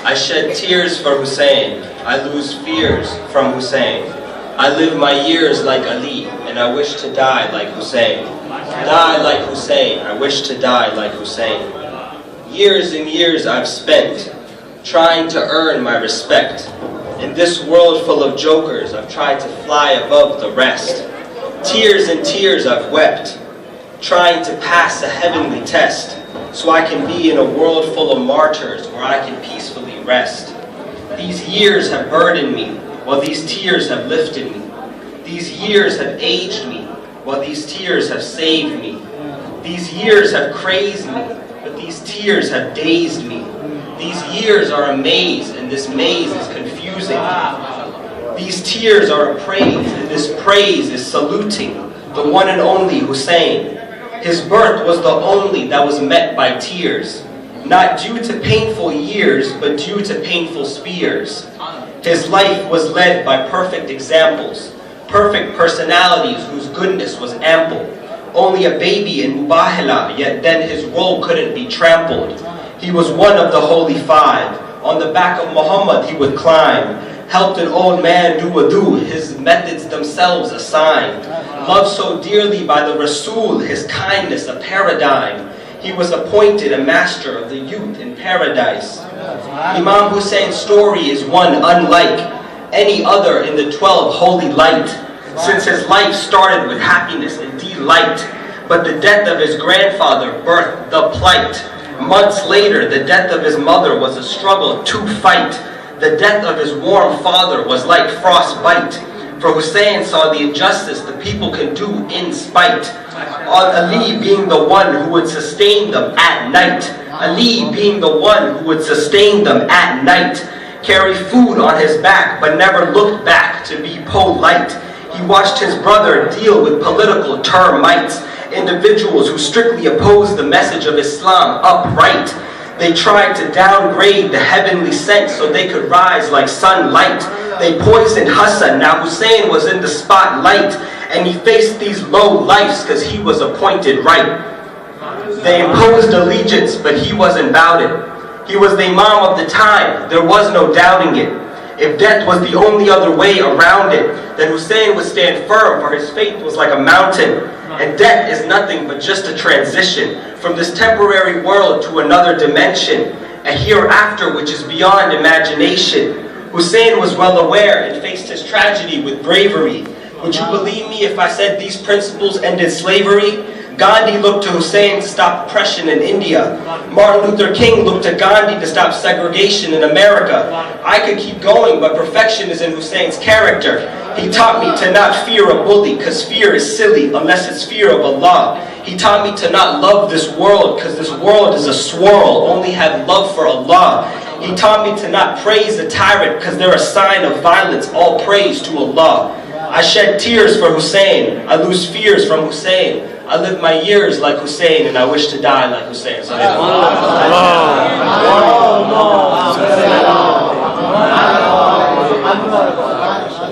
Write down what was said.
I shed tears for Hussain, I lose fears from Hussain. I live my years like Ali, and I wish to die like Hussain. Die like Hussain, I wish to die like Hussain. Years and years I've spent trying to earn my respect. In this world full of jokers, I've tried to fly above the rest. Tears and tears I've wept, trying to pass a heavenly test, so I can be in a world full of martyrs where I can peacefully rest. These years have burdened me, while these tears have lifted me. These years have aged me, while these tears have saved me. These years have crazed me, but these tears have dazed me. These years are a maze, and this maze is confusing me. These tears are a praise, and this praise is saluting the one and only Hussain. His birth was the only that was met by tears, not due to painful years, but due to painful spears. His life was led by perfect examples, perfect personalities whose goodness was ample. Only a baby in Mubahila, yet then his role couldn't be trampled. He was one of the Holy Five. On the back of Muhammad he would climb. Helped an old man do wudu, his methods themselves a sign. Loved so dearly by the Rasul, his kindness a paradigm. He was appointed a master of the youth in paradise. Imam Hussein's story is one unlike any other in the 12 holy light, since his life started with happiness and delight. But the death of his grandfather birthed the plight. Months later, the death of his mother was a struggle to fight. The death of his warm father was like frostbite. For Hussain saw the injustice the people can do in spite. Ali being the one who would sustain them at night. Ali being the one who would sustain them at night. Carry food on his back, but never looked back to be polite. He watched his brother deal with political termites. Individuals who strictly opposed the message of Islam upright. They tried to downgrade the heavenly sense so they could rise like sunlight. They poisoned Hassan, now Hussain was in the spotlight, and he faced these low lives because he was appointed right. They imposed allegiance, but he wasn't bout it. He was the Imam of the time, there was no doubting it. If death was the only other way around it, then Hussain would stand firm, for his faith was like a mountain. And death is nothing but just a transition from this temporary world to another dimension, a hereafter which is beyond imagination. Hussain was well aware and faced his tragedy with bravery. Would you believe me if I said these principles ended slavery? Gandhi looked to Hussain to stop oppression in India. Martin Luther King looked to Gandhi to stop segregation in America. I could keep going, but perfection is in Hussain's character. He taught me to not fear a bully, because fear is silly unless it's fear of Allah. He taught me to not love this world, because this world is a swirl, only have love for Allah. He taught me to not praise a tyrant, because they're a sign of violence, all praise to Allah. I shed tears for Hussain, I lose fears from Hussain. I live my years like Hussain, and I wish to die like Hussain. So